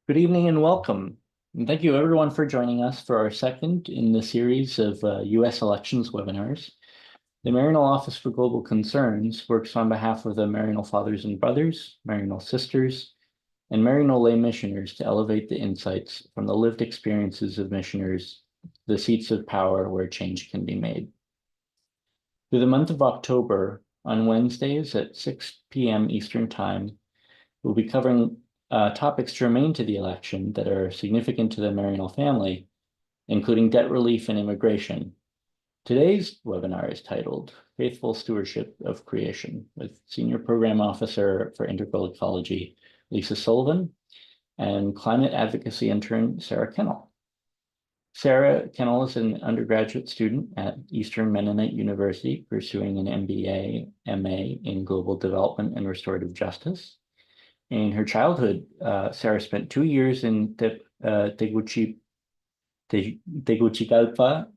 Good evening and welcome. And thank you everyone for joining us for our second in the series of U.S. elections webinars. The Maryknoll Office for Global Concerns works on behalf of the Maryknoll Fathers and Brothers, Maryknoll Sisters, and Maryknoll lay missioners to elevate the insights from the lived experiences of missioners, the seats of power where change can be made. Through the month of October, on Wednesdays at 6 p.m. Eastern Time, we'll be covering topics germane to the election that are significant to the Maryknoll family, including debt relief and immigration. Today's webinar is titled Faithful Stewardship of Creation with Senior Program Officer for Integral Ecology, Lisa Sullivan, and Climate Advocacy Intern, Sara Kennel. Sara Kennel is an undergraduate student at Eastern Mennonite University pursuing an MBA, MA in Global Development and Restorative Justice. In her childhood, Sara spent 2 years in Tegucigalpa,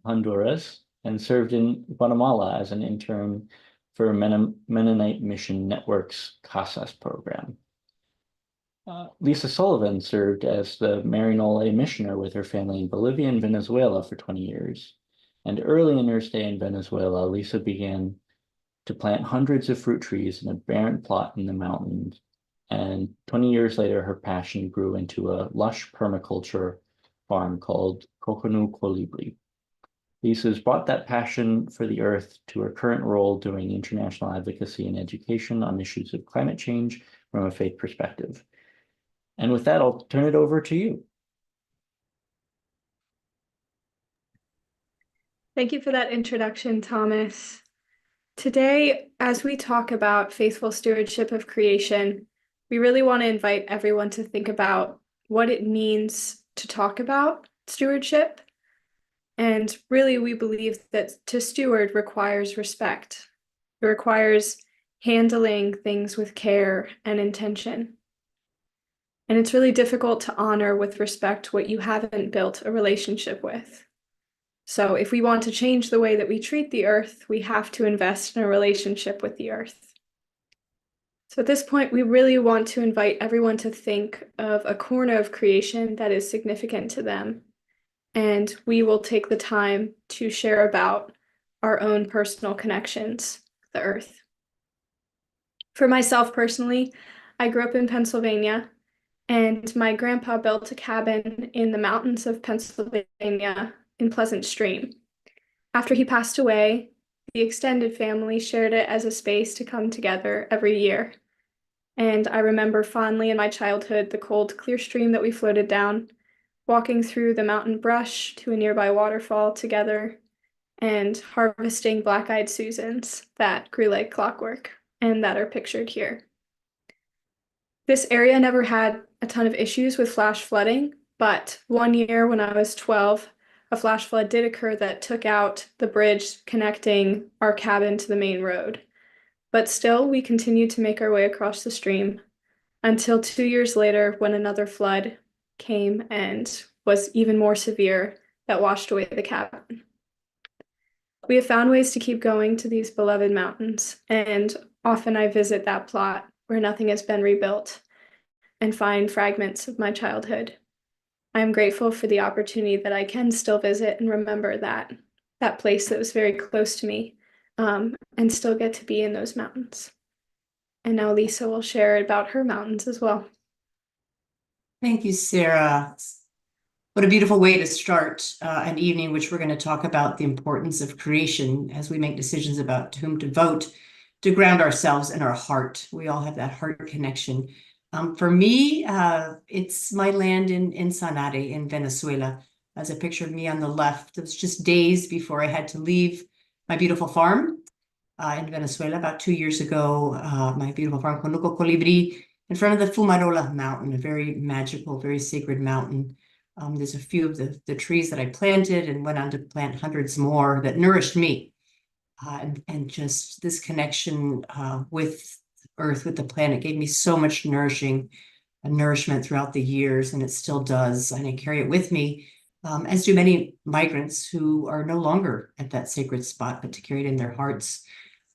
Honduras, and served in Guatemala as an intern for Mennonite Mission Network's CASAS program. Lisa Sullivan served as the Maryknoll missioner with her family in Bolivia and Venezuela for 20 years. And early in her stay in Venezuela, Lisa began to plant hundreds of fruit trees in a barren plot in the mountains. And 20 years later, her passion grew into a lush permaculture farm called Kokonu Colibri. Lisa's brought that passion for the earth to her current role doing international advocacy and education on issues of climate change from a faith perspective. And with that, I'll turn it over to you. Thank you for that introduction, Thomas. Today, as we talk about faithful stewardship of creation, we really want to invite everyone to think about what it means to talk about stewardship. And really, we believe that to steward requires respect. It requires handling things with care and intention. And it's really difficult to honor with respect what you haven't built a relationship with. So if we want to change the way that we treat the earth, we have to invest in a relationship with the earth. So at this point, we really want to invite everyone to think of a corner of creation that is significant to them. And we will take the time to share about our own personal connections with the earth. For myself personally, I grew up in Pennsylvania, and my grandpa built a cabin in the mountains of Pennsylvania in Pleasant Stream. After he passed away, the extended family shared it as a space to come together every year. And I remember fondly in my childhood the cold, clear stream that we floated down, walking through the mountain brush to a nearby waterfall together, and harvesting black-eyed Susans that grew like clockwork and that are pictured here. This area never had a ton of issues with flash flooding, but one year when I was 12, a flash flood did occur that took out the bridge connecting our cabin to the main road. But still, we continued to make our way across the stream until 2 years later when another flood came and was even more severe that washed away the cabin. We have found ways to keep going to these beloved mountains, and often I visit that plot where nothing has been rebuilt and find fragments of my childhood. I am grateful for the opportunity that I can still visit and remember that place that was very close to me, and still get to be in those mountains. And now Lisa will share about her mountains as well. Thank you, Sarah. What a beautiful way to start an evening, which we're going to talk about the importance of creation as we make decisions about whom to vote, to ground ourselves in our heart. We all have that heart connection. For me, it's my land in Sanare in Venezuela. As a picture of me on the left, it was just days before I had to leave my beautiful farm in Venezuela about 2 years ago. My beautiful farm, Conuco Colibri, in front of the Fumarola Mountain, a very magical, very sacred mountain. There's a few of the trees that I planted and went on to plant hundreds more that nourished me. And just this connection with earth, with the planet, gave me so much nourishment throughout the years, and it still does. And I carry it with me, as do many migrants who are no longer at that sacred spot, but to carry it in their hearts.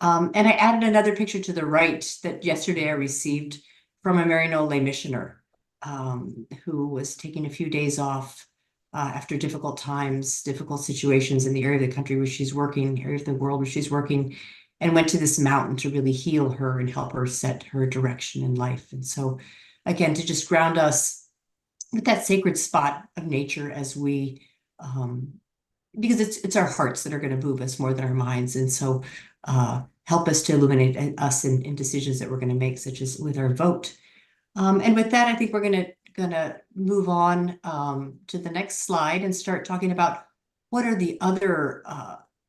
And I added another picture to the right that yesterday I received from a Maryknoll lay missioner. who was taking a few days off after difficult times, difficult situations in the area of the country where she's working, area of the world where she's working, and went to this mountain to really heal her and help her set her direction in life. And so, again, to just ground us with that sacred spot of nature as we, because it's our hearts that are going to move us more than our minds. And so help us to illuminate us in decisions that we're going to make, such as with our vote. And with that, I think we're gonna move on to the next slide and start talking about what are the other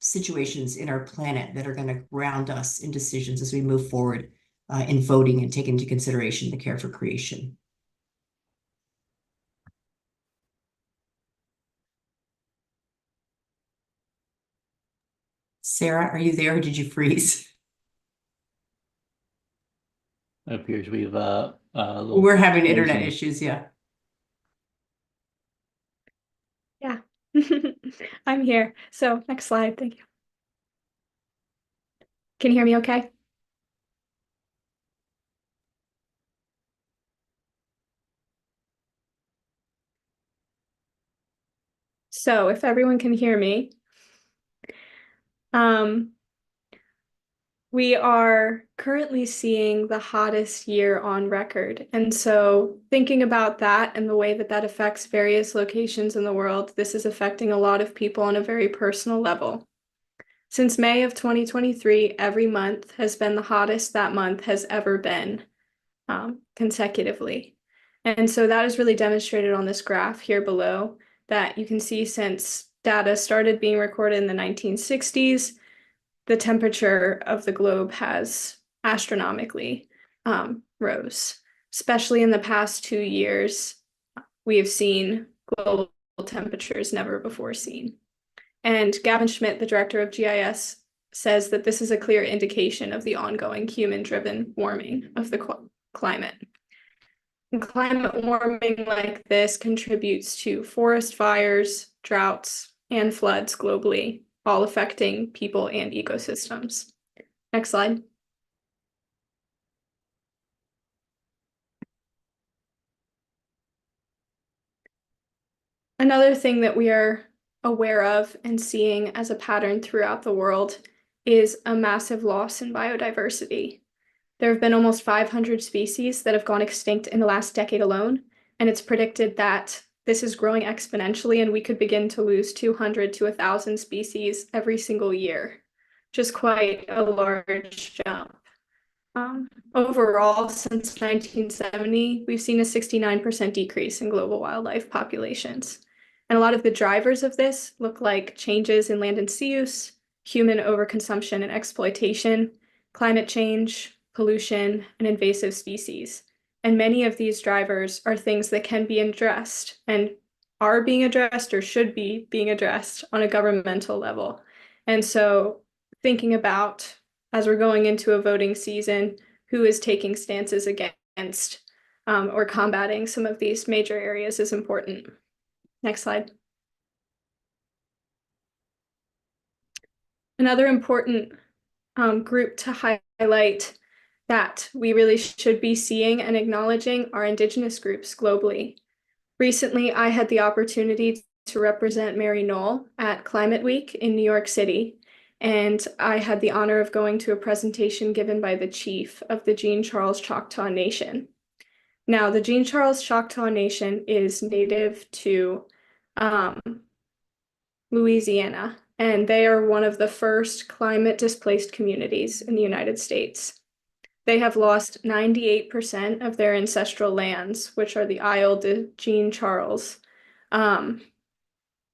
situations in our planet that are going to ground us in decisions as we move forward in voting and take into consideration the care for creation. Sarah, are you there or did you freeze? It appears we've We're having internet frozen. issues, yeah. Yeah, I'm here. So next slide, thank you. Can you hear me okay? So if everyone can hear me, we are currently seeing the hottest year on record. And so thinking about that and the way that that affects various locations in the world, this is affecting a lot of people on a very personal level. Since May of 2023, every month has been the hottest that month has ever been consecutively. And so that is really demonstrated on this graph here below that you can see since data started being recorded in the 1960s, the temperature of the globe has astronomically rose. Especially in the past 2 years, we have seen global temperatures never before seen. And Gavin Schmidt, the director of GIS, says that this is a clear indication of the ongoing human-driven warming of the climate. And climate warming like this contributes to forest fires, droughts, and floods globally, all affecting people and ecosystems. Next slide. Another thing that we are aware of and seeing as a pattern throughout the world is a massive loss in biodiversity. There have been almost 500 species that have gone extinct in the last decade alone, and it's predicted that this is growing exponentially and we could begin to lose 200 to 1,000 species every single year, which is quite a large jump. Overall, since 1970, we've seen a 69% decrease in global wildlife populations. And a lot of the drivers of this look like changes in land and sea use, human overconsumption and exploitation, climate change, pollution, and invasive species. And many of these drivers are things that can be addressed and are being addressed or should be being addressed on a governmental level. And so thinking about, as we're going into a voting season, who is taking stances against or combating some of these major areas is important. Next slide. Another important group to highlight that we really should be seeing and acknowledging are Indigenous groups globally. Recently, I had the opportunity to represent Mary Knoll at Climate Week in New York City, and I had the honor of going to a presentation given by the chief of the Jean Charles Choctaw Nation. Now, the Jean Charles Choctaw Nation is native to Louisiana, and they are one of the first climate-displaced communities in the United States. They have lost 98% of their ancestral lands, which are the Isle de Jean Charles,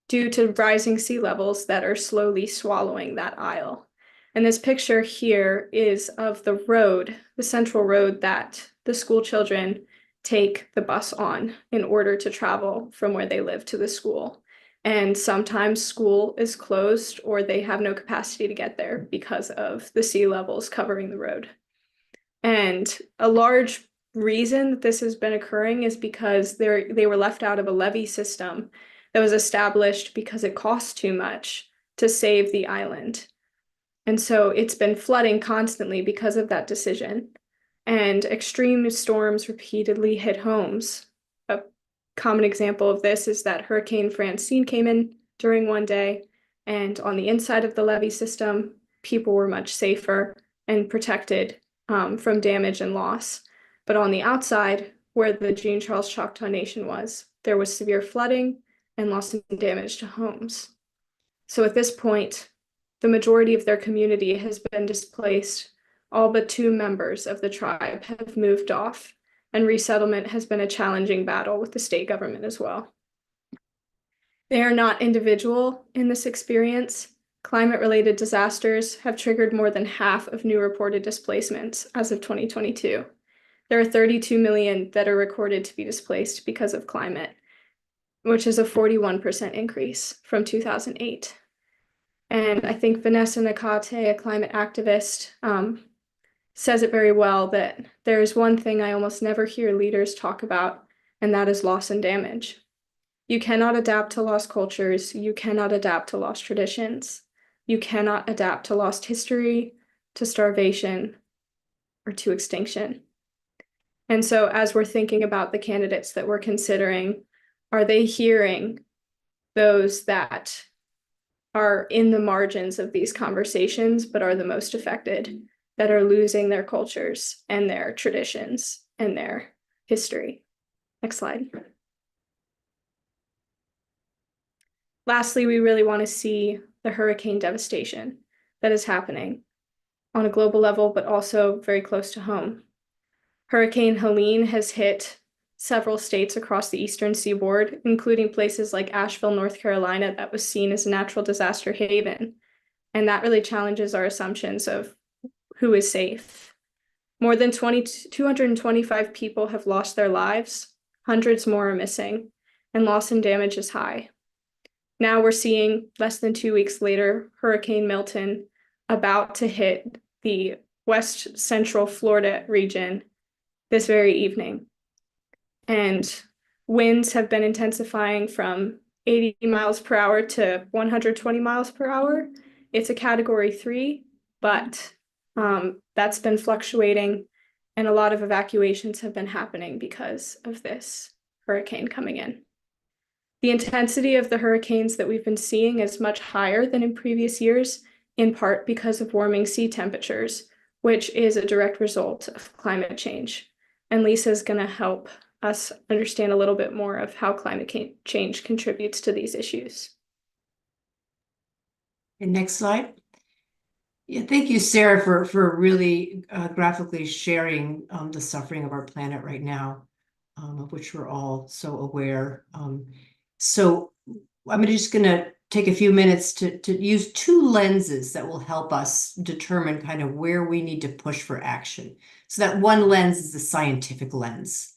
due to rising sea levels that are slowly swallowing that isle. And this picture here is of the road, the central road that the school children take the bus on in order to travel from where they live to the school. And sometimes school is closed or they have no capacity to get there because of the sea levels covering the road. And a large reason that this has been occurring is because they were left out of a levee system that was established because it costs too much to save the island. And so it's been flooding constantly because of that decision. And extreme storms repeatedly hit homes common example of this is that Hurricane Francine came in during one day, and on the inside of the levee system, people were much safer and protected from damage and loss. But on the outside, where the Jean Charles Choctaw Nation was, there was severe flooding and loss and damage to homes. So at this point, the majority of their community has been displaced. All but 2 members of the tribe have moved off, and resettlement has been a challenging battle with the state government as well. They are not individual in this experience. Climate-related disasters have triggered more than half of new reported displacements as of 2022. There are 32 million that are recorded to be displaced because of climate, which is a 41% increase from 2008. And I think Vanessa Nakate, a climate activist, says it very well, that there is one thing I almost never hear leaders talk about, and that is loss and damage. You cannot adapt to lost cultures. You cannot adapt to lost traditions. You cannot adapt to lost history, to starvation, or to extinction. And so as we're thinking about the candidates that we're considering, are they hearing those that are in the margins of these conversations, but are the most affected, that are losing their cultures and their traditions and their history? Next slide. Lastly, we really want to see the hurricane devastation that is happening on a global level, but also very close to home. Hurricane Helene has hit several states across the eastern seaboard, including places like Asheville, North Carolina, that was seen as a natural disaster haven. And that really challenges our assumptions of who is safe. More than 225 people have lost their lives, hundreds more are missing, and loss and damage is high. Now we're seeing, less than 2 weeks later, Hurricane Milton about to hit the west central Florida region this very evening. And winds have been intensifying from 80 miles per hour to 120 miles per hour. It's a category 3, but that's been fluctuating, and a lot of evacuations have been happening because of this hurricane coming in. The intensity of the hurricanes that we've been seeing is much higher than in previous years, in part because of warming sea temperatures, which is a direct result of climate change. And Lisa's going to help us understand a little bit more of how climate change contributes to these issues. And next slide. Yeah, thank you, Sarah, for really graphically sharing the suffering of our planet right now, of which we're all so aware. So I'm just going to take a few minutes to use 2 lenses that will help us determine kind of where we need to push for action. So that one lens is the scientific lens.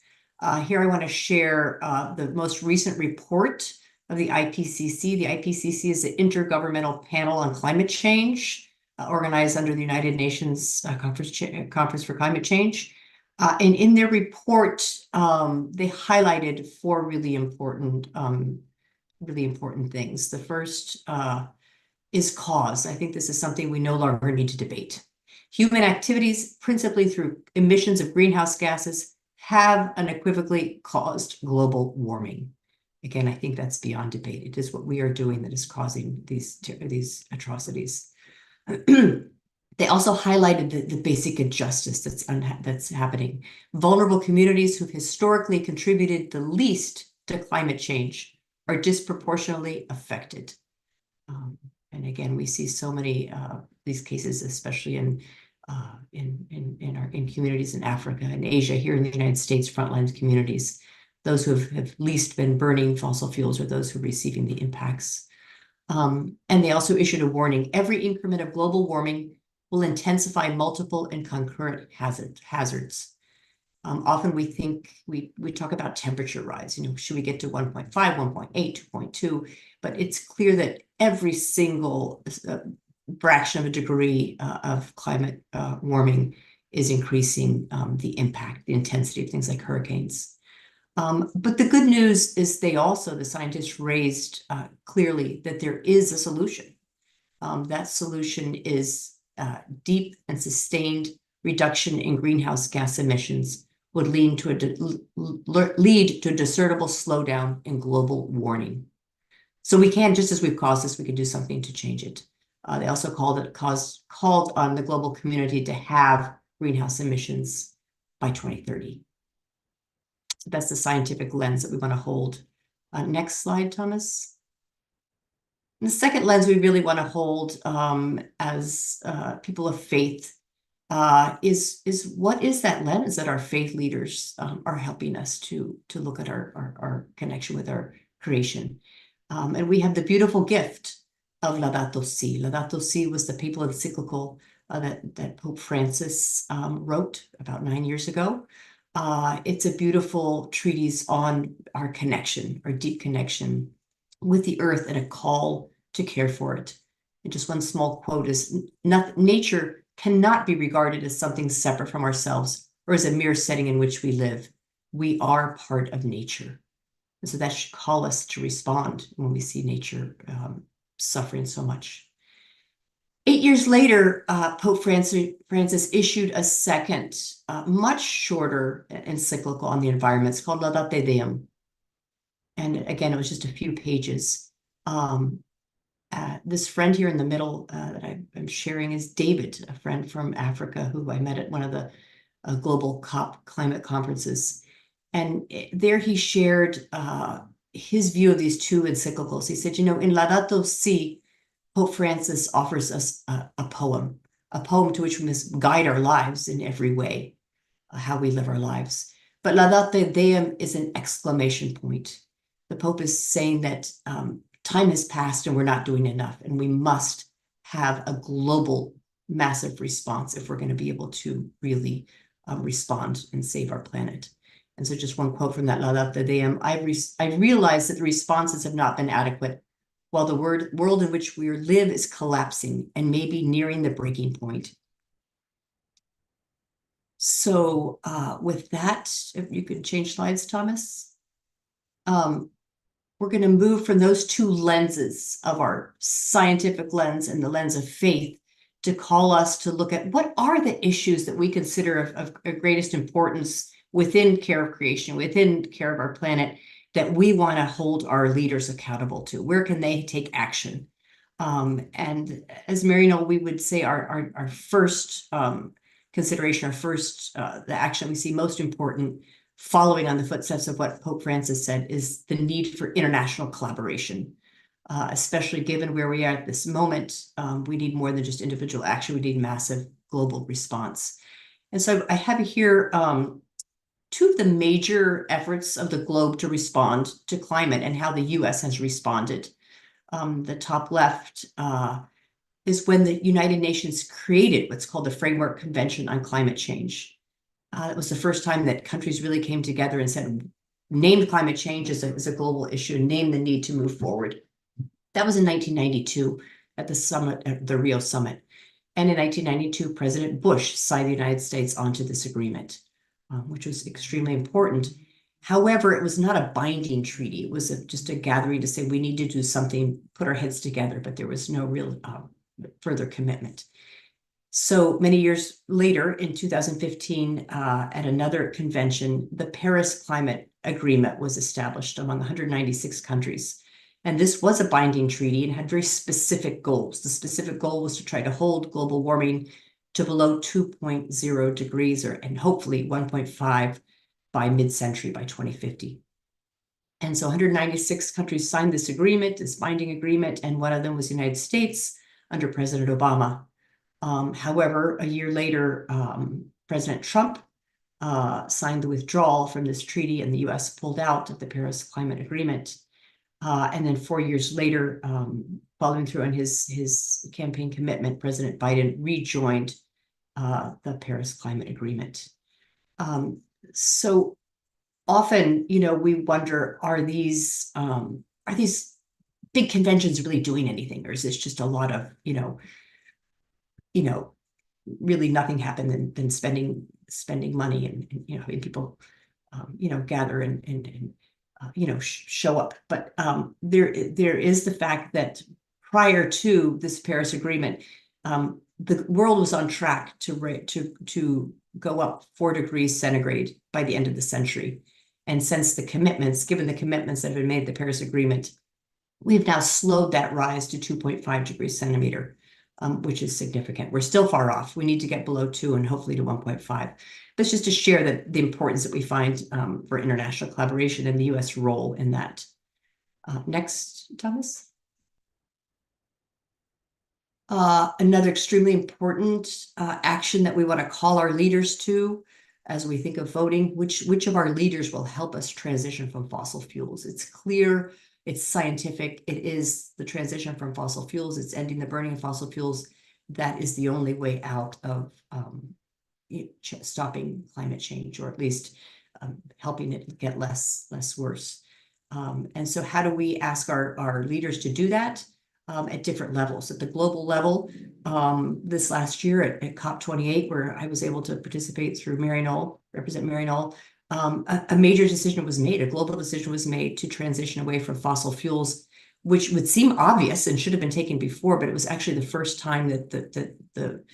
Here I want to share the most recent report of the IPCC. The IPCC is the Intergovernmental Panel on Climate Change, organized under the United Nations Conference for Climate Change. And in their report, they highlighted 4 really important things. The first is cause. I think this is something we no longer need to debate. Human activities, principally through emissions of greenhouse gases, have unequivocally caused global warming. Again, I think that's beyond debate. It is what we are doing that is causing these atrocities. They also highlighted the basic injustice that's happening. Vulnerable communities who've historically contributed the least to climate change are disproportionately affected. And again, we see so many these cases, especially in communities in Africa and Asia. Here in the United States, frontline communities, those who have least been burning fossil fuels are those who are receiving the impacts. And they also issued a warning: every increment of global warming will intensify multiple and concurrent hazards. Often we think, we talk about temperature rise, should we get to 1.5, 1.8, 2.2? But it's clear that every single fraction of a degree of climate warming is increasing the impact, the intensity of things like hurricanes. But the good news is the scientists raised clearly that there is a solution. That solution is deep and sustained reduction in greenhouse gas emissions would lead to a discernible slowdown in global warming. So we can, just as we've caused this, we can do something to change it. They also called on the global community to have greenhouse emissions by 2030. So that's the scientific lens that we want to hold. Next slide, Thomas. And the second lens we really want to hold as people of faith is what is that lens that our faith leaders are helping us to look at our connection with our creation. And we have the beautiful gift of Laudato Si. Laudato Si was the papal encyclical that Pope Francis wrote about 9 years ago. It's a beautiful treatise on our connection, our deep connection with the earth, and a call to care for it. And just one small quote is, nature cannot be regarded as something separate from ourselves or as a mere setting in which we live. We are part of nature. And so that should call us to respond when we see nature suffering so much. 8 years later, Pope Francis issued a second, much shorter encyclical on the environment. It's called Laudate Deum. And again, it was just a few pages. This friend here in the middle that I'm sharing is David, a friend from Africa who I met at one of the global COP climate conferences. And there he shared his view of these two encyclicals. He said, in Laudato Si, Pope Francis offers us a poem to which we must guide our lives in every way, how we live our lives. But Laudate Deum is an exclamation point. The Pope is saying that time has passed and we're not doing enough, and we must have a global, massive response if we're going to be able to really respond and save our planet. And so just one quote from that Laudate Deum, I realize that the responses have not been adequate, while the world in which we live is collapsing and maybe nearing the breaking point. So with that, if you could change slides, Thomas. We're going to move from those two lenses of our scientific lens and the lens of faith to call us to look at what are the issues that we consider of greatest importance within care of creation, within care of our planet, that we want to hold our leaders accountable to. Where can they take action? And as Marino, we would say our first consideration, the action we see most important, following on the footsteps of what Pope Francis said, is the need for international collaboration, especially given where we are at this moment. We need more than just individual action. We need massive global response. And so I have here two of the major efforts of the globe to respond to climate and how the US has responded. The top left is when the United Nations created what's called the Framework Convention on Climate Change. It was the first time that countries really came together and said, named climate change as a global issue, named the need to move forward. That was in 1992 at the summit, at the Rio summit. And in 1992, President Bush signed the United States onto this agreement, which was extremely important. However, it was not a binding treaty. It was just a gathering to say we need to do something, put our heads together, but there was no real further commitment. So many years later, in 2015, at another convention, the Paris Climate Agreement was established among 196 countries. And this was a binding treaty and had very specific goals. The specific goal was to try to hold global warming to below 2.0 degrees, and hopefully 1.5 by mid-century, by 2050. And so 196 countries signed this agreement, this binding agreement, and one of them was the United States under President Obama. However, a year later, President Trump signed the withdrawal from this treaty, and the US pulled out of the Paris Climate Agreement. And then 4 years later, following through on his campaign commitment, President Biden rejoined the Paris Climate Agreement. So often, we wonder, are these big conventions really doing anything, or is this just a lot of, really nothing happened than spending money and having people, gather and show up. But there is the fact that prior to this Paris Agreement, the world was on track to go up 4 degrees centigrade by the end of the century. And since the commitments, given the commitments that have been made, the Paris Agreement, we've now slowed that rise to 2.5 degrees centimeter, which is significant. We're still far off. We need to get below 2 and hopefully to 1.5. That's just to share the importance that we find for international collaboration and the U.S. role in that. Next, Thomas. Another extremely important action that we want to call our leaders to as we think of voting, which of our leaders will help us transition from fossil fuels. It's clear, it's scientific, it is the transition from fossil fuels, it's ending the burning of fossil fuels. That is the only way out of stopping climate change, or at least helping it get less worse. And so how do we ask our leaders to do that? At different levels. At the global level, this last year at COP28, where I was able to participate through represent Mary Knoll, a major decision was made, a global decision was made to transition away from fossil fuels, which would seem obvious and should have been taken before, but it was actually the first time that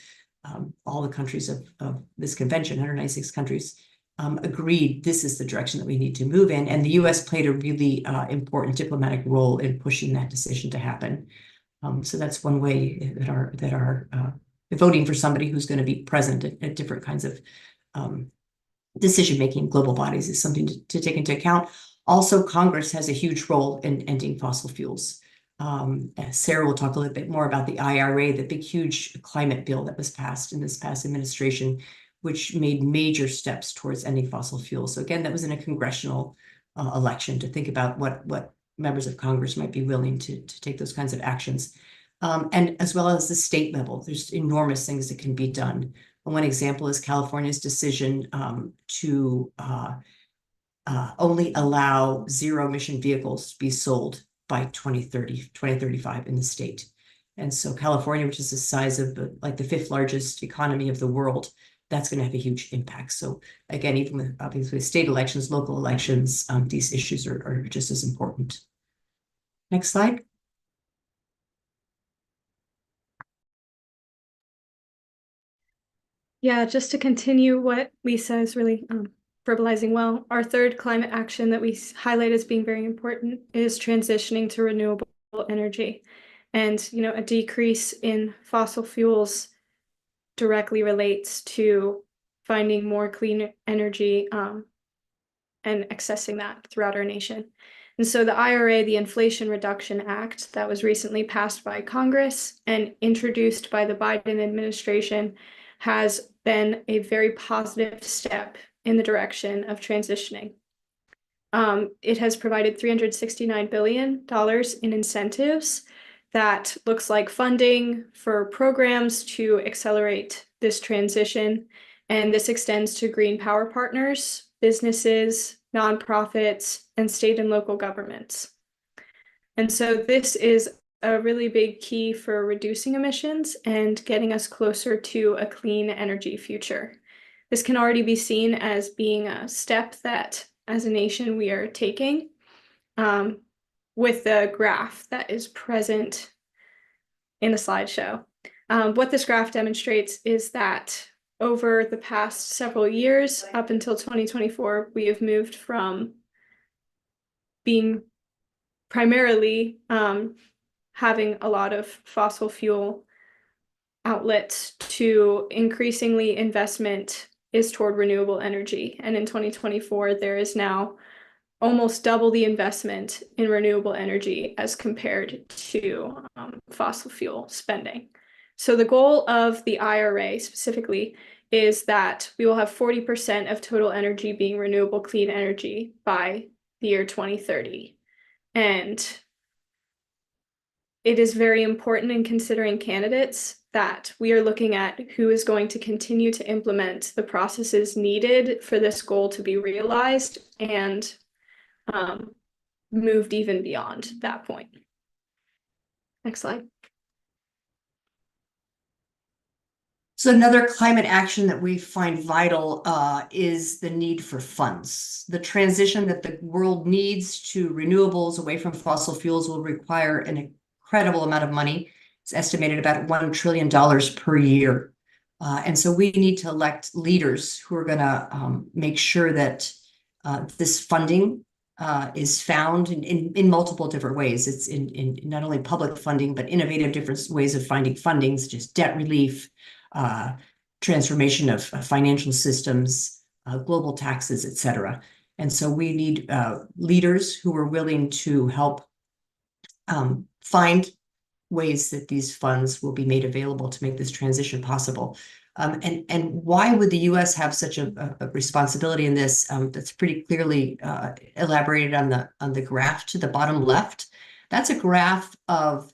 all the countries of this convention, 196 countries, agreed this is the direction that we need to move in. And the US played a really important diplomatic role in pushing that decision to happen. So that's one way that our voting for somebody who's going to be present at different kinds of decision-making global bodies is something to take into account. Also, Congress has a huge role in ending fossil fuels. Sarah will talk a little bit more about the IRA, the big, huge climate bill that was passed in this past administration, which made major steps towards ending fossil fuels. So again, that was in a congressional election to think about what members of Congress might be willing to take those kinds of actions. And as well as the state level, there's enormous things that can be done. One example is California's decision to only allow zero-emission vehicles to be sold by 2035 in the state. And so California, which is the size of the 5th largest economy of the world, that's going to have a huge impact. So again, even with obviously state elections, local elections, these issues are just as important. Next slide. Yeah, just to continue what Lisa is really verbalizing well, our third climate action that we highlight as being very important is transitioning to renewable energy. And, a decrease in fossil fuels directly relates to finding more clean energy and accessing that throughout our nation. And so the IRA, the Inflation Reduction Act, that was recently passed by Congress and introduced by the Biden administration, has been a very positive step in the direction of transitioning. It has provided $369 billion in incentives that looks like funding for programs to accelerate this transition. And this extends to green power partners, businesses, nonprofits, and state and local governments. And so this is a really big key for reducing emissions and getting us closer to a clean energy future. This can already be seen as being a step that, as a nation, we are taking with the graph that is present in the slideshow. What this graph demonstrates is that over the past several years, up until 2024, we have moved from being primarily having a lot of fossil fuel outlets to increasingly investment is toward renewable energy. And in 2024, there is now almost double the investment in renewable energy as compared to fossil fuel spending. So the goal of the IRA specifically is that we will have 40% of total energy being renewable clean energy by the year 2030. And it is very important in considering candidates that we are looking at who is going to continue to implement the processes needed for this goal to be realized and moved even beyond that point. Next slide. So another climate action that we find vital is the need for funds. The transition that the world needs to renewables away from fossil fuels will require an incredible amount of money. It's estimated about $1 trillion per year. And so we need to elect leaders who are going to make sure that this funding is found in multiple different ways. It's in not only public funding, but innovative different ways of finding funding, such as debt relief, transformation of financial systems, global taxes, et cetera. And so we need leaders who are willing to help find ways that these funds will be made available to make this transition possible. And why would the U.S. have such a responsibility in this? That's pretty clearly elaborated on the graph to the bottom left. That's a graph of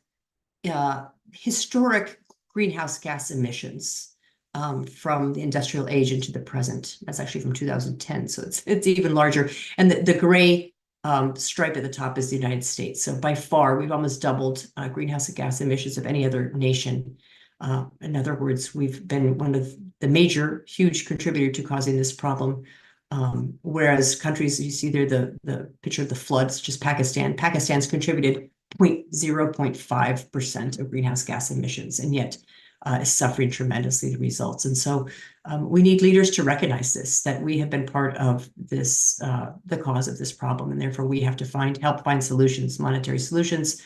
historic greenhouse gas emissions from the industrial age into the present. That's actually from 2010, so it's even larger. And the gray stripe at the top is the United States. So by far, we've almost doubled greenhouse gas emissions of any other nation. In other words, we've been one of the major, huge contributor to causing this problem. Whereas countries, you see there the picture of the floods, just Pakistan. Pakistan's contributed 0.5% of greenhouse gas emissions, and yet is suffering tremendously the results. And so we need leaders to recognize this, that we have been part of this, the cause of this problem, and therefore we have to help find solutions, monetary solutions.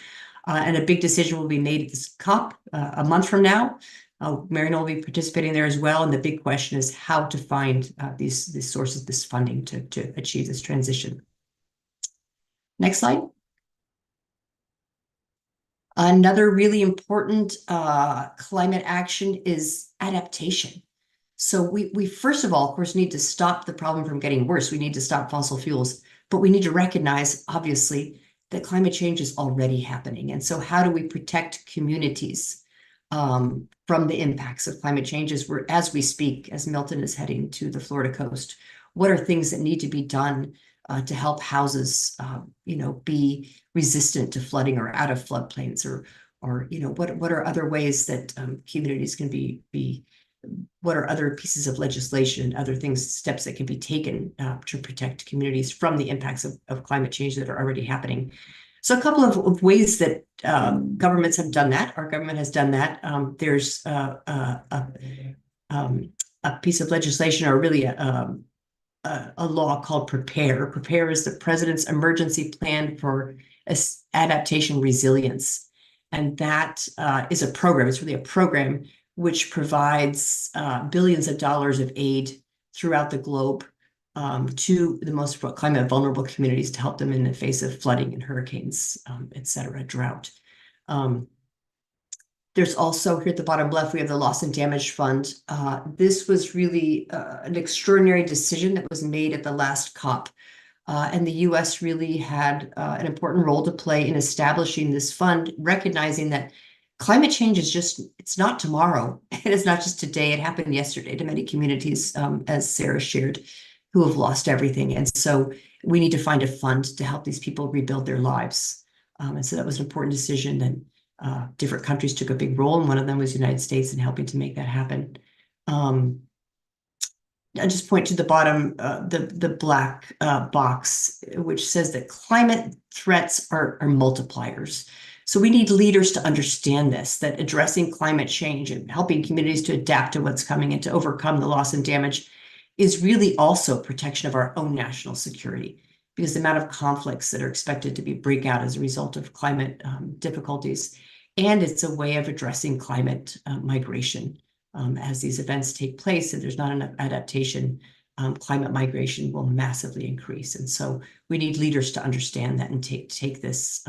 And a big decision will be made at this COP a month from now. Marina will be participating there as well. And the big question is how to find these sources, this funding to achieve this transition. Next slide. Another really important climate action is adaptation. So we first of all, of course, need to stop the problem from getting worse. We need to stop fossil fuels, but we need to recognize, obviously, that climate change is already happening. And so how do we protect communities from the impacts of climate change as we speak, as Milton is heading to the Florida coast? What are things that need to be done to help houses, be resistant to flooding or out of floodplains, or what are other ways that communities can be what are other pieces of legislation, other steps that can be taken to protect communities from the impacts of climate change that are already happening? So a couple of ways that governments have done that. Our government has done that. There's a piece of legislation, or really a law called PREPARE. PREPARE is the President's Emergency Plan for Adaptation Resilience. And that is a program. It's really a program which provides billions of dollars of aid throughout the globe to the most climate vulnerable communities to help them in the face of flooding and hurricanes, et cetera, drought. There's also, here at the bottom left, we have the Loss and Damage Fund. This was really an extraordinary decision that was made at the last COP. And the US really had an important role to play in establishing this fund, recognizing that climate change is it's not tomorrow. And it's not just today. It happened yesterday to many communities, as Sara shared, who have lost everything. And so we need to find a fund to help these people rebuild their lives. And so that was an important decision. And different countries took a big role, and one of them was the United States in helping to make that happen. I just point to the bottom, the black box, which says that climate threats are multipliers. So we need leaders to understand this, that addressing climate change and helping communities to adapt to what's coming and to overcome the loss and damage is really also protection of our own national security, because the amount of conflicts that are expected to break out as a result of climate difficulties. And it's a way of addressing climate migration. As these events take place and there's not enough adaptation, climate migration will massively increase. And so we need leaders to understand that and take this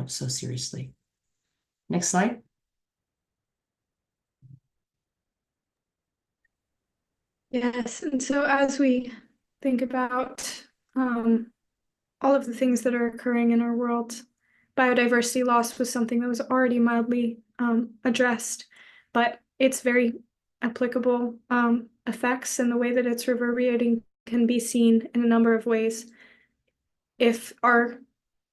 so seriously. Next slide. Yes, and so as we think about all of the things that are occurring in our world, biodiversity loss was something that was already mildly addressed, but its very applicable effects and the way that it's reverberating can be seen in a number of ways. If our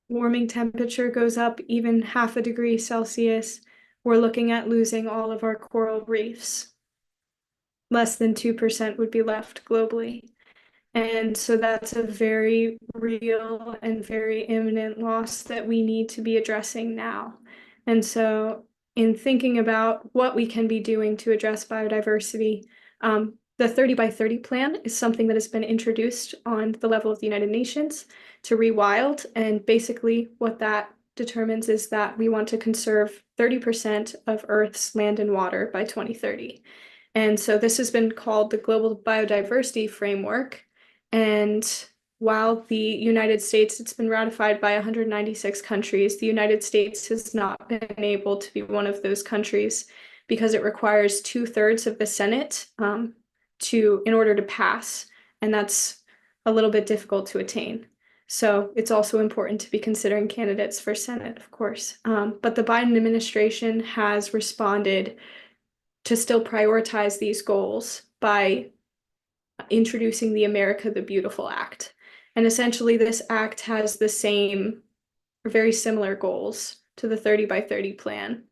warming temperature goes up even 0.5 degrees Celsius, we're looking at losing all of our coral reefs. Less than 2% would be left globally. And so that's a very real and very imminent loss that we need to be addressing now. And so in thinking about what we can be doing to address biodiversity. The 30 by 30 plan is something that has been introduced on the level of the United Nations to rewild. And basically what that determines is that we want to conserve 30% of Earth's land and water by 2030. And so this has been called the Global Biodiversity Framework. And while the United States, it's been ratified by 196 countries, the United States has not been able to be one of those countries because it requires 2/3 of the Senate in order to pass, and that's a little bit difficult to attain. So it's also important to be considering candidates for Senate, of course. But the Biden administration has responded to still prioritize these goals by introducing the America the Beautiful Act. And essentially, this act has the same or very similar goals to the 30 by 30 plan.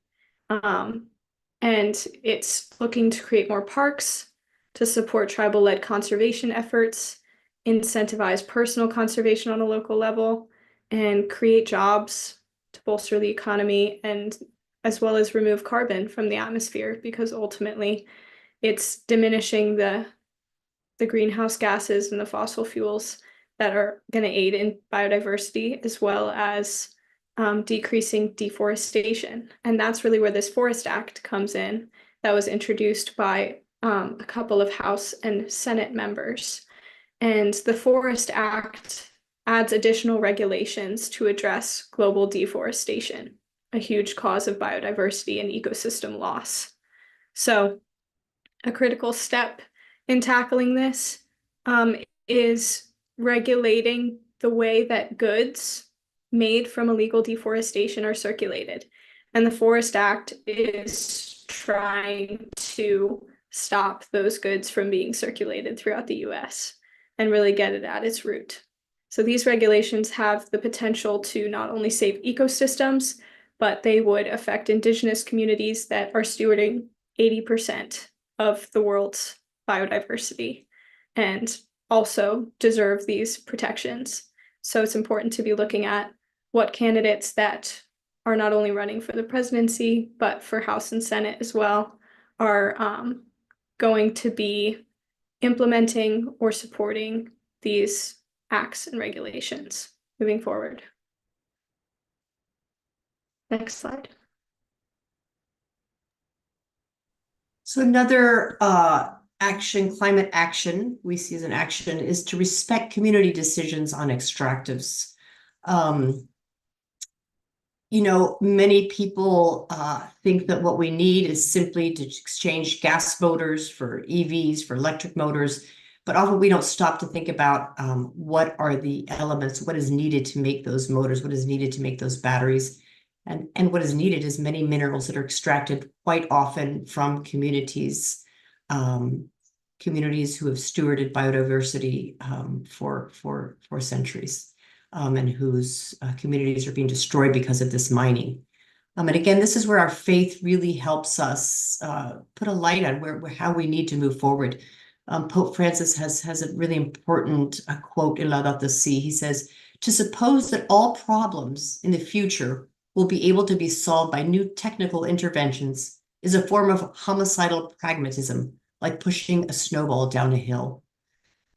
And it's looking to create more parks, to support tribal-led conservation efforts, incentivize personal conservation on a local level, and create jobs to bolster the economy, and as well as remove carbon from the atmosphere, because ultimately it's diminishing the greenhouse gases and the fossil fuels that are going to aid in biodiversity, as well as decreasing deforestation. And that's really where this Forest Act comes in, that was introduced by a couple of House and Senate members. And the Forest Act adds additional regulations to address global deforestation, a huge cause of biodiversity and ecosystem loss. So a critical step in tackling this is regulating the way that goods made from illegal deforestation are circulated. And the Forest Act is trying to stop those goods from being circulated throughout the US and really get it at its root. So these regulations have the potential to not only save ecosystems, but they would affect indigenous communities that are stewarding 80% of the world's biodiversity and also deserve these protections. So it's important to be looking at what candidates that are not only running for the presidency, but for House and Senate as well, are going to be implementing or supporting these acts and regulations moving forward. Next slide. So another climate action we see as an action is to respect community decisions on extractives. Many people think that what we need is simply to exchange gas motors for EVs, for electric motors, but often we don't stop to think about what are the elements, what is needed to make those motors, what is needed to make those batteries. And what is needed is many minerals that are extracted quite often from communities who have stewarded biodiversity for centuries. And whose communities are being destroyed because of this mining. And again, this is where our faith really helps us put a light on how we need to move forward. Pope Francis has a really important quote in Laudato Si. He says, "To suppose that all problems in the future will be able to be solved by new technical interventions is a form of homicidal pragmatism, like pushing a snowball down a hill."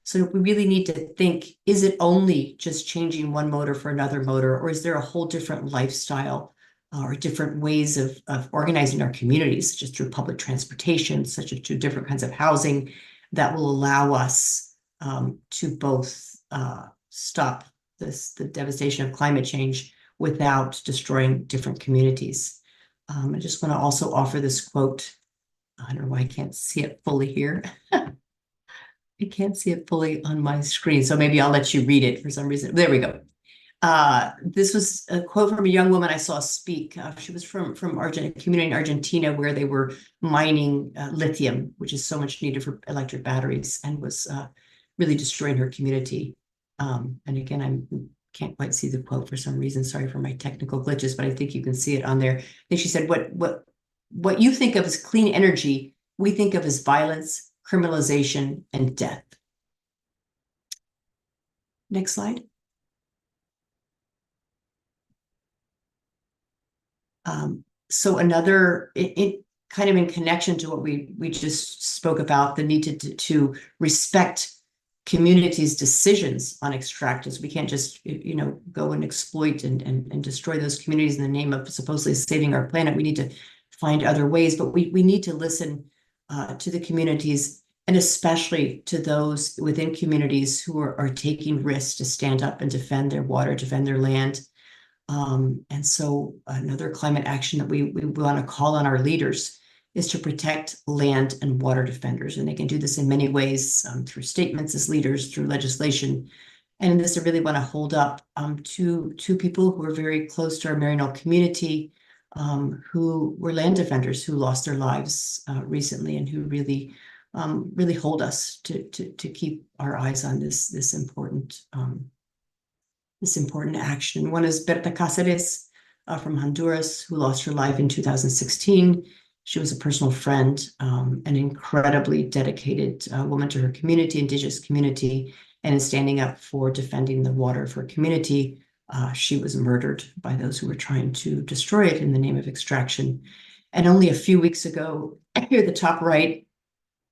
So we really need to think, is it only just changing one motor for another motor, or is there a whole different lifestyle or different ways of organizing our communities, just through public transportation, such as through different kinds of housing, that will allow us to both stop the devastation of climate change without destroying different communities. I just want to also offer this quote. I don't know why I can't see it fully here. I can't see it fully on my screen, so maybe I'll let you read it for some reason. There we go. This was a quote from a young woman I saw speak. She was from a community in Argentina where they were mining lithium, which is so much needed for electric batteries, and was really destroying her community. And again, I can't quite see the quote for some reason. Sorry for my technical glitches, but I think you can see it on there. I think she said, what you think of as clean energy, we think of as violence, criminalization, and death. Next slide. So another, it kind of in connection to what we just spoke about, the need to respect communities' decisions on extractives. We can't just, go and exploit and destroy those communities in the name of supposedly saving our planet. We need to find other ways, but we need to listen to the communities, and especially to those within communities who are taking risks to stand up and defend their water, defend their land. And so another climate action that we want to call on our leaders is to protect land and water defenders. And they can do this in many ways, through statements as leaders, through legislation. And in this, I really want to hold up two people who are very close to our Maryknoll community, who were land defenders who lost their lives recently, and who really hold us to keep our eyes on this important action. One is Berta Cáceres from Honduras, who lost her life in 2016. She was a personal friend, an incredibly dedicated woman to her community, indigenous community, and in standing up for defending the water of her community. She was murdered by those who were trying to destroy it in the name of extraction. And only a few weeks ago, here at the top right,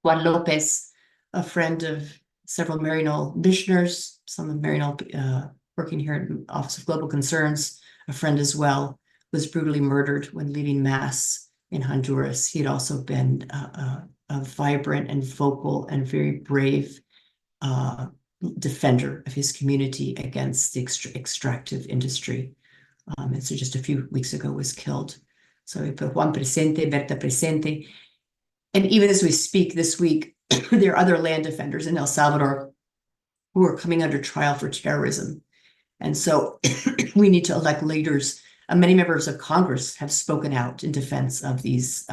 Juan Lopez, a friend of several Maryknoll missioners, some of Maryknoll working here at the Office of Global Concerns, a friend as well, was brutally murdered when leading Mass in Honduras. He had also been a vibrant and vocal and very brave defender of his community against the extractive industry. And so just a few weeks ago was killed. So we put Juan presente, Berta presente. And even as we speak this week, there are other land defenders in El Salvador who are coming under trial for terrorism. And so we need to elect leaders. Many members of Congress have spoken out in defense of these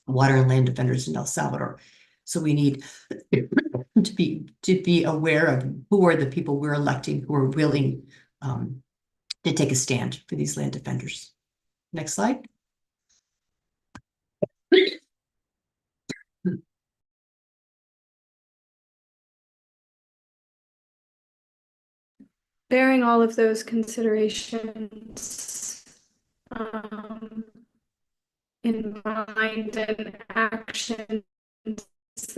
water and land defenders in El Salvador. So we need to be aware of who are the people we're electing who are willing to take a stand for these land defenders. Next slide. Bearing all of those considerations in mind, and actions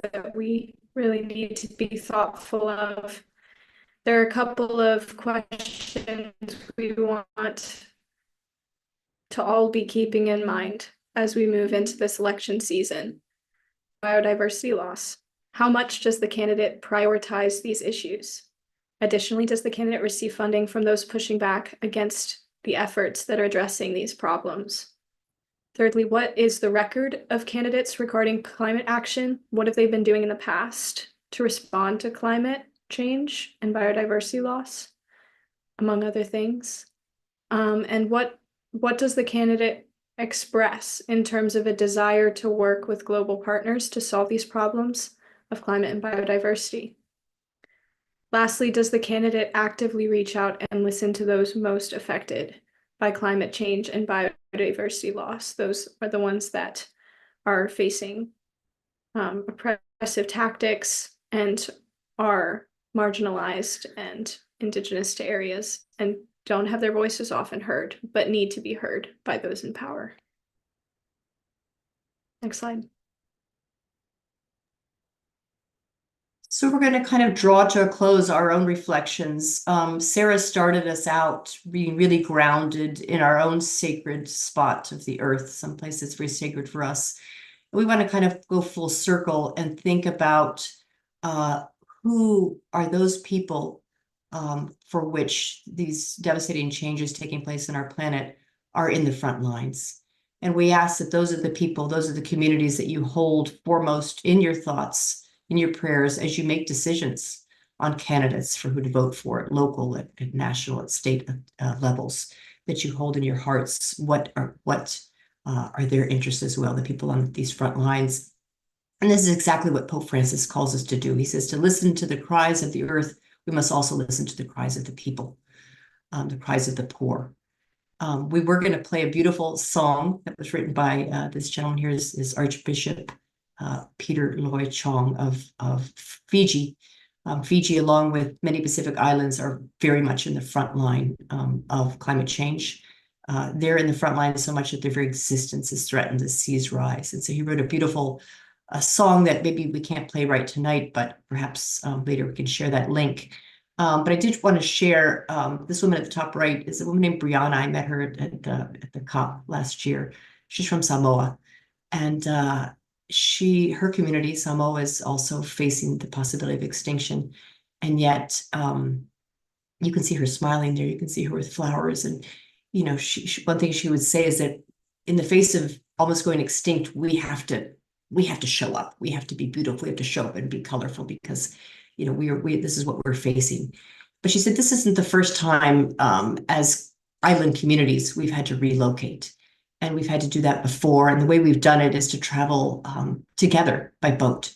that we really need to be thoughtful of, there are a couple of questions we want to all be keeping in mind as we move into this election season. Biodiversity loss. How much does the candidate prioritize these issues? Additionally, does the candidate receive funding from those pushing back against the efforts that are addressing these problems? Thirdly, what is the record of candidates regarding climate action? What have they been doing in the past to respond to climate change and biodiversity loss, among other things? And what does the candidate express in terms of a desire to work with global partners to solve these problems of climate and biodiversity? Lastly, does the candidate actively reach out and listen to those most affected by climate change and biodiversity loss? Those are the ones that are facing oppressive tactics and are marginalized and indigenous to areas and don't have their voices often heard, but need to be heard by those in power. Next slide. So we're going to kind of draw to a close our own reflections. Sara started us out being really grounded in our own sacred spot of the earth, someplace that's very sacred for us. We want to kind of go full circle and think about who are those people for which these devastating changes taking place on our planet are in the front lines. And we ask that those are the people, those are the communities that you hold foremost in your thoughts, in your prayers, as you make decisions on candidates for who to vote for at local, at national, at state levels, that you hold in your hearts. What are their interests as well, the people on these front lines. And this is exactly what Pope Francis calls us to do. He says to listen to the cries of the earth, we must also listen to the cries of the people, the cries of the poor. We were going to play a beautiful song that was written by this gentleman here, is Archbishop Peter Loy Chong of Fiji. Fiji, along with many Pacific islands, are very much in the front line of climate change. they're in the front line so much that their very existence is threatened as seas rise. And so he wrote a beautiful song that maybe we can't play right tonight, but perhaps later we can share that link. But I did want to share this woman at the top right is a woman named Brianna. I met her at the COP last year. She's from Samoa, and her community, Samoa, is also facing the possibility of extinction, and yet you can see her smiling there. You can see her with flowers, and you know, one thing she would say is that in the face of almost going extinct, we have to show up. We have to be beautiful. We have to show up and be colorful because, you know, this is what we're facing. But she said this isn't the first time as island communities we've had to relocate, and we've had to do that before. And the way we've done it is to travel together by boat.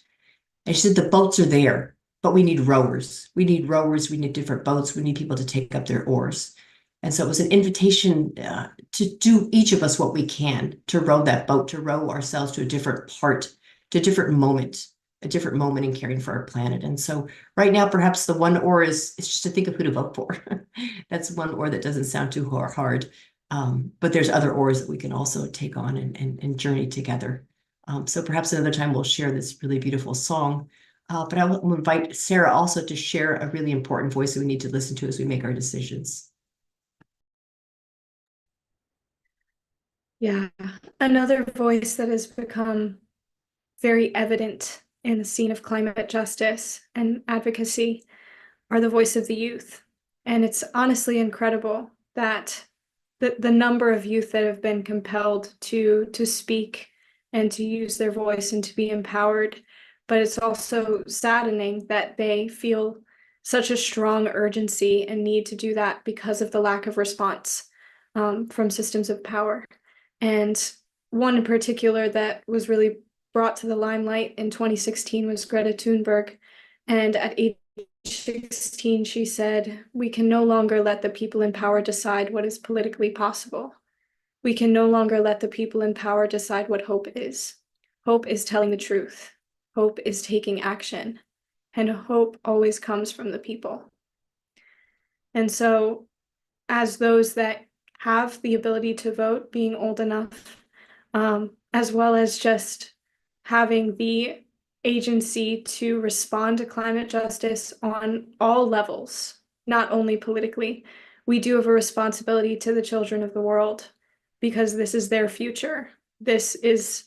And she said the boats are there, but we need rowers. We need rowers. We need different boats. We need people to take up their oars. And so it was an invitation to do each of us what we can to row that boat, to row ourselves to a different part, to a different moment in caring for our planet. And so right now, perhaps the one oar is just to think of who to vote for. That's one oar that doesn't sound too hard. But there's other oars that we can also take on and journey together. So perhaps another time we'll share this really beautiful song. But I will invite Sara also to share a really important voice that we need to listen to as we make our decisions. Yeah, another voice that has become very evident in the scene of climate justice and advocacy are the voice of the youth. And it's honestly incredible that the number of youth that have been compelled to speak and to use their voice and to be empowered. But it's also saddening that they feel such a strong urgency and need to do that because of the lack of response from systems of power. And one in particular that was really brought to the limelight in 2016 was Greta Thunberg. And at age 16, she said, "We can no longer let the people in power decide what is politically possible. We can no longer let the people in power decide what hope is. Hope is telling the truth. Hope is taking action. And hope always comes from the people." And so, as those that have the ability to vote, being old enough, as well as just having the agency to respond to climate justice on all levels, not only politically, we do have a responsibility to the children of the world because this is their future. This is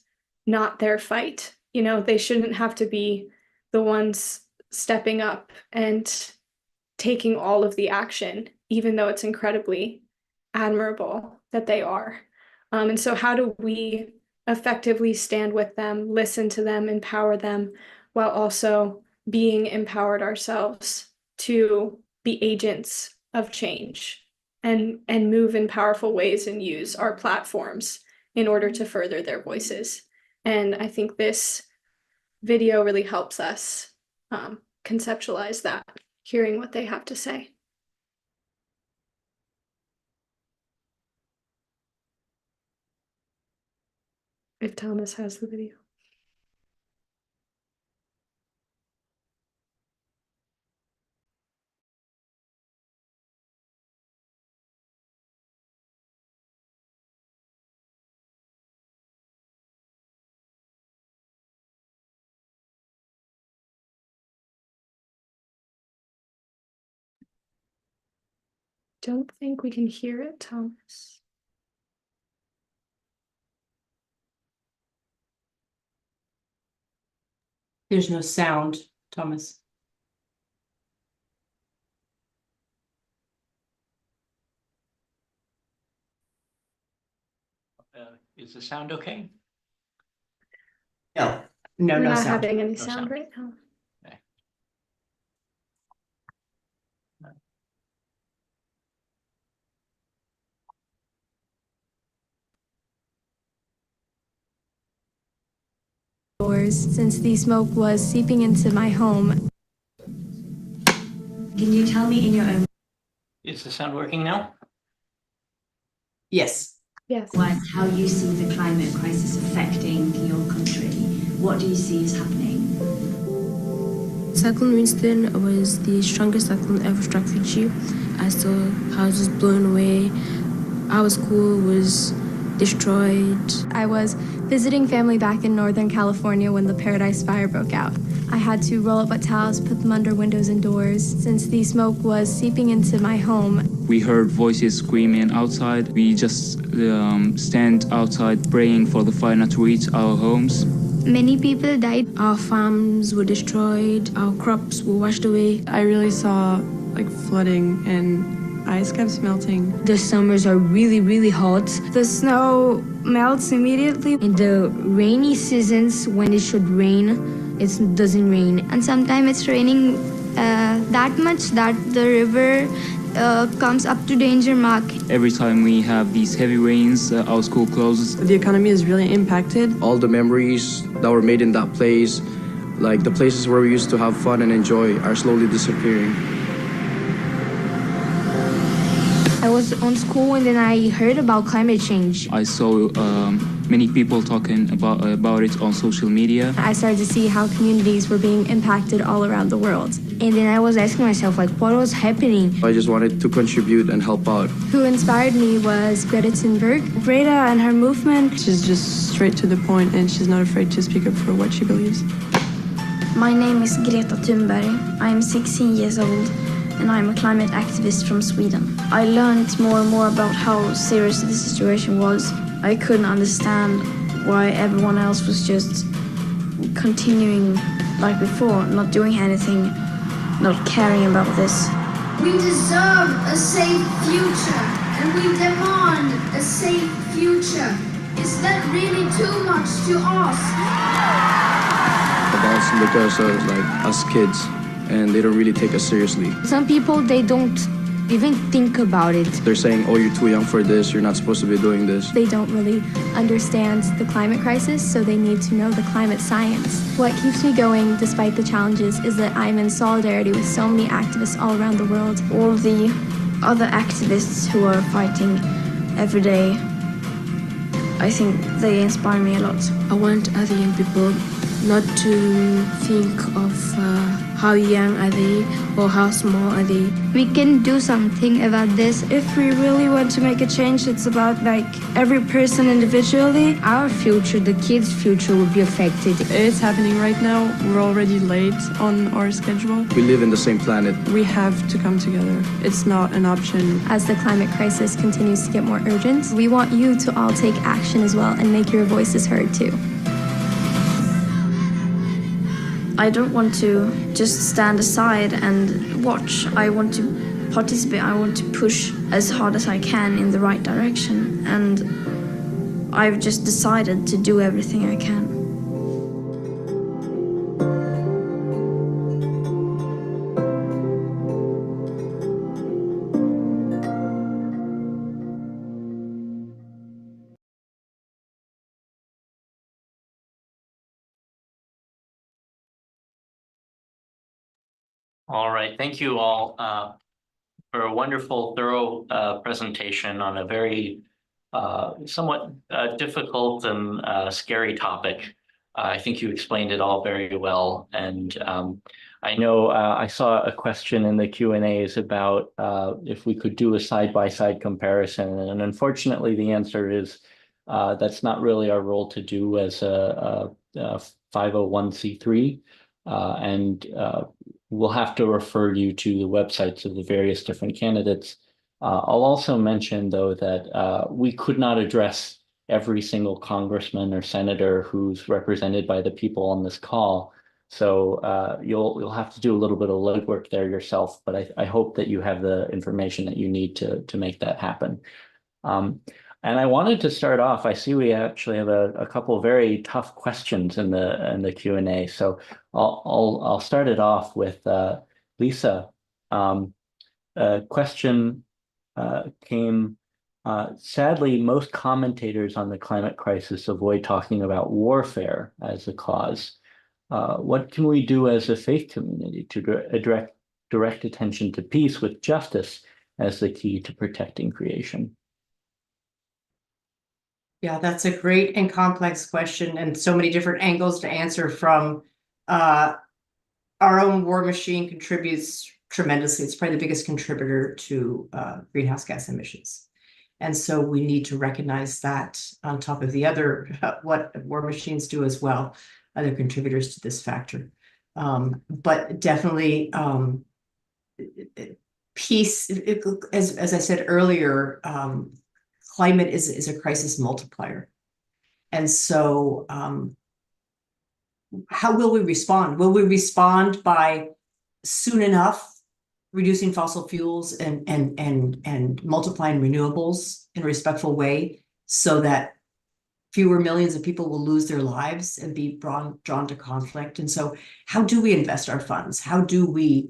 not their fight. You know, they shouldn't have to be the ones stepping up and taking all of the action, even though it's incredibly admirable that they are. And so how do we effectively stand with them, listen to them, empower them, while also being empowered ourselves to be agents of change and move in powerful ways and use our platforms in order to further their voices? And I think this video really helps us conceptualize that, hearing what they have to say. If Thomas has the video. Don't think we can hear it, Thomas. There's no sound, Thomas. Is the sound okay? No, We're no not sound. having any No sound sound. right now. Okay. Since the smoke was seeping into my home. Can you tell me in your own Is the sound working now? Yes. Yes. words how you see the climate crisis affecting your country? What do you see is happening? Cyclone Winston was the strongest cyclone ever struck Fiji. I saw houses blown away, Our school was destroyed. I was visiting family back in Northern California when the Paradise Fire broke out. I had to roll up towels, put them under windows and doors, since the smoke was seeping into my home. We heard voices screaming outside. We just stand outside praying for the fire not to reach our homes. Many people died. Our farms were destroyed. Our crops were washed away. I really saw like flooding and ice kept melting. The summers are really, really hot. The snow melts immediately. In the rainy seasons, when it should rain, it doesn't rain. And sometimes it's raining that much that the river comes up to danger mark. Every time we have these heavy rains, our school closes. The economy is really impacted. All the memories that were made in that place, like the places where we used to have fun and enjoy, are slowly disappearing. I was on school and then I heard about climate change. I saw many people talking about it on social media. I started to see how communities were being impacted all around the world. And then I was asking myself, like, what was happening? I just wanted to contribute and help out. Who inspired me was Greta Thunberg. Greta and her movement. She's just straight to the point and she's not afraid to speak up for what she believes. My name is Greta Thunberg. I'm 16 years old and I'm a climate activist from Sweden. I learned more and more about how serious the situation was. I couldn't understand why everyone else was just continuing like before, not doing anything, not caring about this. We deserve a safe future, and we demand a safe future. Is that really too much to ask? Adults look at us as kids, and they don't really take us seriously. Some people, they don't even think about it. They're saying, oh, you're too young for this, you're not supposed to be doing this. They don't really understand the climate crisis, so they need to know the climate science. What keeps me going despite the challenges is that I'm in solidarity with so many activists all around the world. All the other activists who are fighting every day, I think they inspire me a lot. I want other young people not to think of how young are they or how small are they. We can do something about this. If we really want to make a change, it's about like every person individually. Our future, the kids' future will be affected. It's happening right now. We're already late on our schedule. We live in the same planet. We have to come together. It's not an option. As the climate crisis continues to get more urgent, we want you to all take action as well and make your voices heard too. I don't want to just stand aside and watch. I want to participate. I want to push as hard as I can in the right direction. And I've just decided to do everything I can. All right, thank you all for a wonderful, thorough presentation on a very somewhat difficult and scary topic. I think you explained it all very well, and I know I saw a question in the Q&As about if we could do a side-by-side comparison, and unfortunately the answer is that's not really our role to do as a 501c3, and we'll have to refer you to the websites of the various different candidates. I'll also mention, though, that we could not address every single congressman or senator who's represented by the people on this call. So you'll have to do a little bit of legwork there yourself, but I hope that you have the information that you need to make that happen. And I wanted to start off, I see we actually have a couple of very tough questions in the Q&A. So I'll start it off with Lisa. A question came, sadly, most commentators on the climate crisis avoid talking about warfare as the cause. What can we do as a faith community to direct attention to peace with justice as the key to protecting creation? Yeah, that's a great and complex question, and so many different angles to answer from. Our own war machine contributes tremendously. It's probably the biggest contributor to greenhouse gas emissions. And so we need to recognize that on top of the other, what war machines do as well, other contributors to this factor. But definitely peace, as I said earlier, climate is a crisis multiplier. And so how will we respond? Will we respond by soon enough reducing fossil fuels and multiplying renewables in a respectful way so that fewer millions of people will lose their lives and be drawn to conflict? And so how do we invest our funds? How do we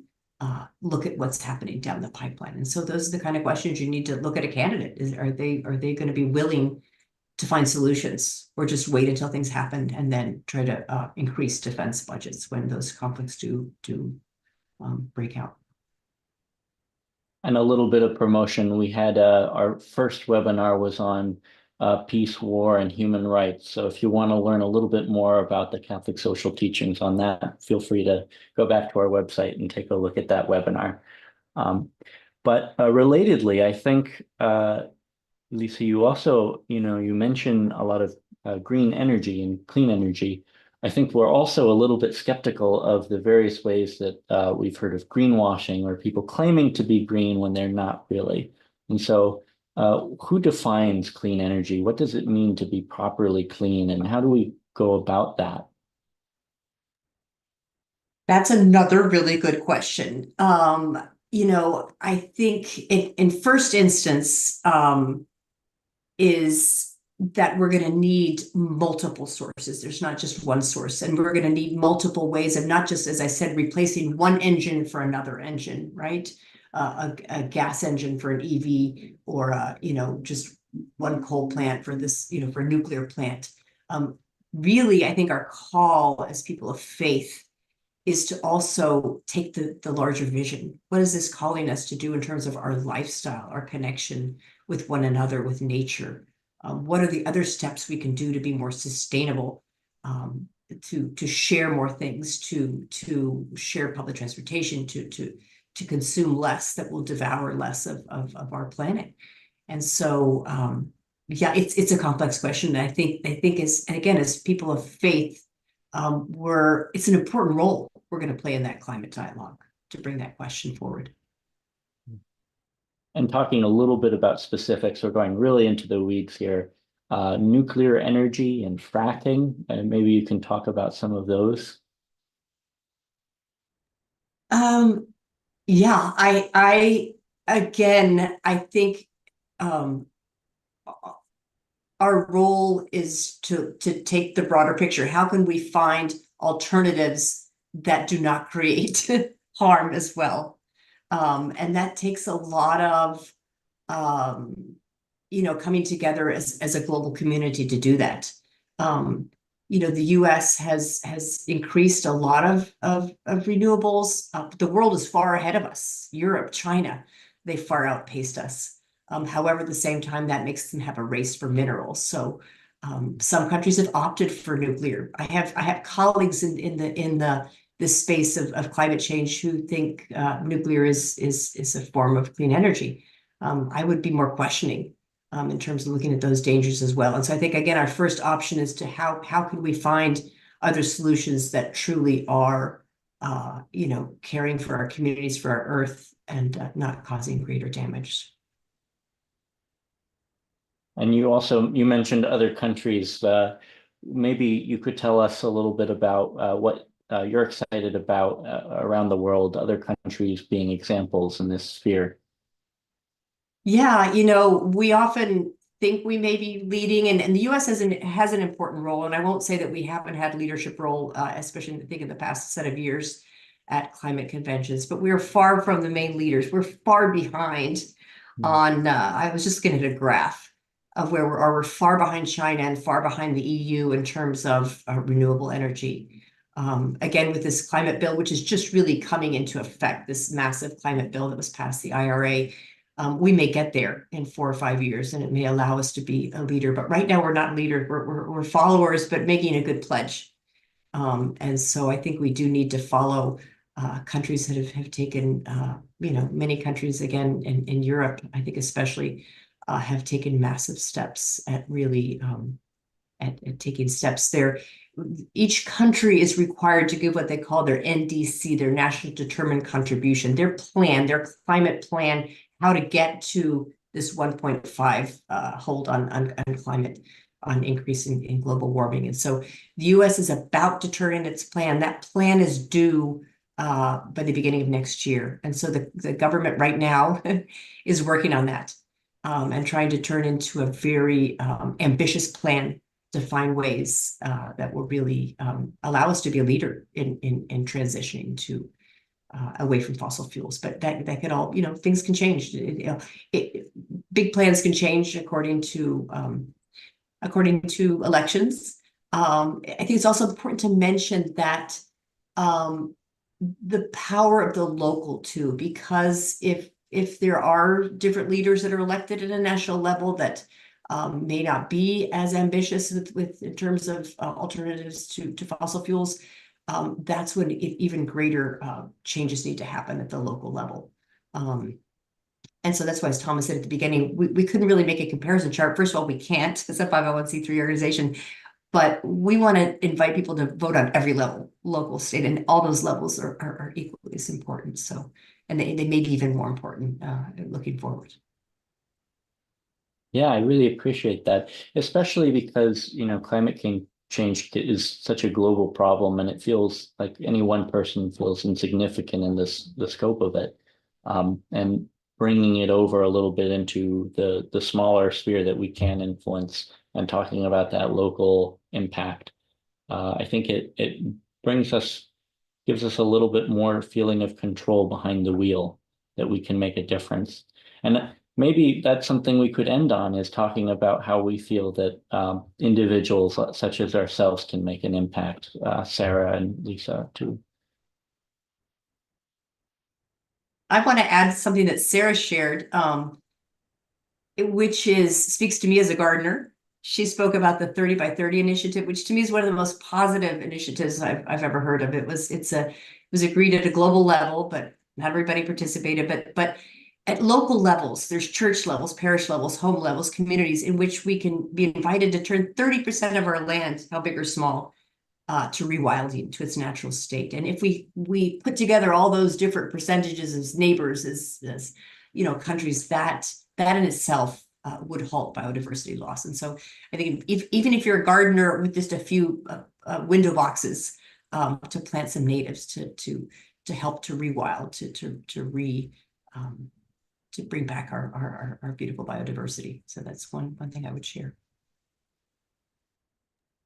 look at what's happening down the pipeline? And so those are the kind of questions you need to look at a candidate. Are they going to be willing to find solutions, or just wait until things happen and then try to increase defense budgets when those conflicts do break out? And a little bit of promotion. We had our first webinar was on peace, war, and human rights. So if you want to learn a little bit more about the Catholic social teachings on that, feel free to go back to our website and take a look at that webinar. But relatedly, I think, Lisa, you also, you mentioned a lot of green energy and clean energy. I think we're also a little bit skeptical of the various ways that we've heard of greenwashing, or people claiming to be green when they're not really. And so who defines clean energy? What does it mean to be properly clean? And how do we go about that? That's another really good question. I think in first instance, is that we're going to need multiple sources. There's not just one source, and we're going to need multiple ways of not just, as I said, replacing one engine for another engine, right? A gas engine for an EV, or just one coal plant for this, for a nuclear plant. Really, I think our call as people of faith is to also take the larger vision. What is this calling us to do in terms of our lifestyle, our connection with one another, with nature? What are the other steps we can do to be more sustainable, to share more things, to share public transportation, to consume less, that will devour less of our planet? And so, yeah, it's a complex question. And I think as people of faith, it's an important role we're going to play in that climate dialogue to bring that question forward. And talking a little bit about specifics, we're going really into the weeds here. Nuclear energy and fracking, and maybe you can talk about some of those. Yeah, I think our role is to take the broader picture. How can we find alternatives that do not create harm as well? And that takes a lot of coming together as a global community to do that. The US has increased a lot of renewables. The world is far ahead of us. Europe, China, they far outpaced us. However, at the same time, that makes them have a race for minerals. So some countries have opted for nuclear. I have colleagues in the space of climate change who think nuclear is a form of clean energy. I would be more questioning in terms of looking at those dangers as well. And so I think, again, our first option is to how can we find other solutions that truly are, caring for our communities, for our earth, and not causing greater damage. And you mentioned other countries. Maybe you could tell us a little bit about what you're excited about around the world, other countries being examples in this sphere. Yeah, we often think we may be leading, and the US has an important role. And I won't say that we haven't had leadership role, especially in the past set of years at climate conventions, but we are far from the main leaders. We're far behind on, I was just looking at a graph of where we're far behind China and far behind the EU in terms of renewable energy. Again, with this climate bill, which is just really coming into effect, this massive climate bill that was passed, the IRA, we may get there in 4 or 5 years, and it may allow us to be a leader. But right now, we're not leaders. We're followers, but making a good pledge. And so I think we do need to follow countries that have taken, many countries, again, in Europe, I think especially, have taken massive steps at really at taking steps there. Each country is required to give what they call their NDC, their National Determined Contribution, their plan, their climate plan, how to get to this 1.5 hold on climate, on increasing in global warming. And so the US is about to turn in its plan. That plan is due by the beginning of next year. And so the government right now is working on that and trying to turn into a very ambitious plan to find ways that will really allow us to be a leader in transitioning to away from fossil fuels. But that could all, things can change. Big plans can change according to elections. I think it's also important to mention that the power of the local too, because if there are different leaders that are elected at a national level that may not be as ambitious with in terms of alternatives to fossil fuels, that's when even greater changes need to happen at the local level. And so that's why, as Thomas said at the beginning, we couldn't really make a comparison chart. First of all, we can't as a 501c3 organization, but we want to invite people to vote on every level, local, state, and all those levels are equally as important. So, and they may be even more important looking forward. Yeah, I really appreciate that, especially because, climate change is such a global problem, and it feels like any one person feels insignificant in the scope of it. And bringing it over a little bit into the smaller sphere that we can influence and talking about that local impact, I think it gives us a little bit more feeling of control behind the wheel, that we can make a difference. And maybe that's something we could end on, is talking about how we feel that individuals such as ourselves can make an impact, Sarah and Lisa too. I want to add something that Sarah shared, which speaks to me as a gardener. She spoke about the 30 by 30 initiative, which to me is one of the most positive initiatives I've ever heard of. It was agreed at a global level, but not everybody participated. But at local levels, there's church levels, parish levels, home levels, communities in which we can be invited to turn 30% of our land, how big or small, to rewilding to its natural state. And if we put together all those different percentages as neighbors, as countries, that in itself would halt biodiversity loss. And so I think even if you're a gardener with just a few window boxes to plant some natives to help to rewild, to bring back our beautiful biodiversity. So that's one thing I would share.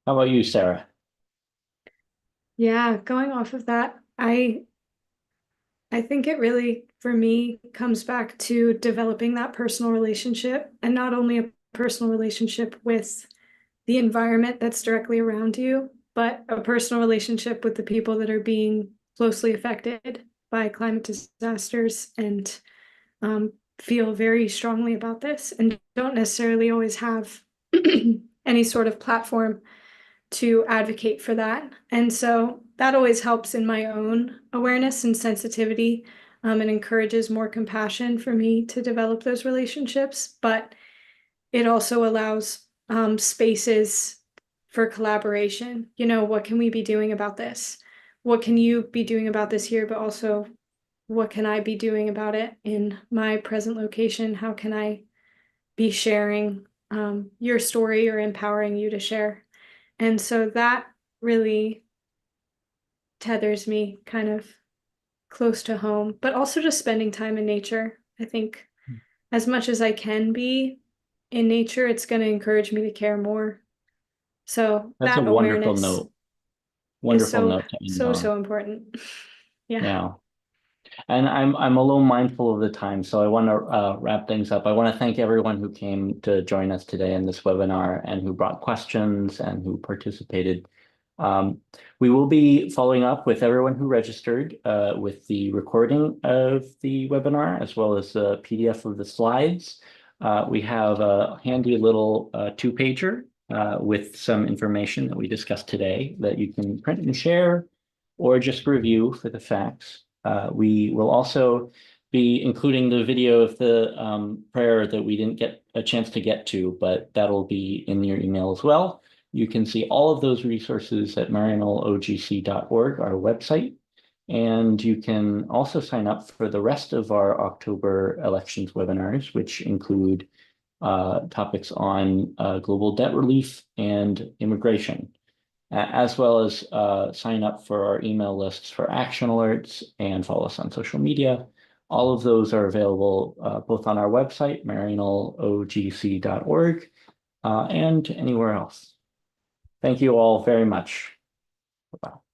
How about you, Sarah? Yeah, going off of that, I think it really, for me, comes back to developing that personal relationship, and not only a personal relationship with the environment that's directly around you, but a personal relationship with the people that are being closely affected by climate disasters, and feel very strongly about this, and don't necessarily always have any sort of platform to advocate for that. And so that always helps in my own awareness and sensitivity, and encourages more compassion for me to develop those relationships. But it also allows spaces for collaboration. What can we be doing about this? What can you be doing about this here? But also, what can I be doing about it in my present location? How can I be sharing your story, or empowering you to share? And so that really tethers me kind of close to home, but also just spending time in nature. I think as much as I can be in nature, it's going to encourage me to care more. So That's that a wonderful awareness note. Wonderful note to end on. so important. Yeah. Yeah. And I'm a little mindful of the time, so I want to wrap things up. I want to thank everyone who came to join us today in this webinar, and who brought questions and who participated. We will be following up with everyone who registered with the recording of the webinar, as well as the PDF of the slides. We have a handy little two-pager with some information that we discussed today that you can print and share, or just review for the facts. We will also be including the video of the prayer that we didn't get a chance to get to, but that'll be in your email as well. You can see all of those resources at maryknowlogc.org, our website. And you can also sign up for the rest of our October elections webinars, which include topics on global debt relief and immigration, as well as sign up for our email lists for action alerts and follow us on social media. All of those are available both on our website, maryknowlogc.org, and anywhere else. Thank you all very much. Bye-bye.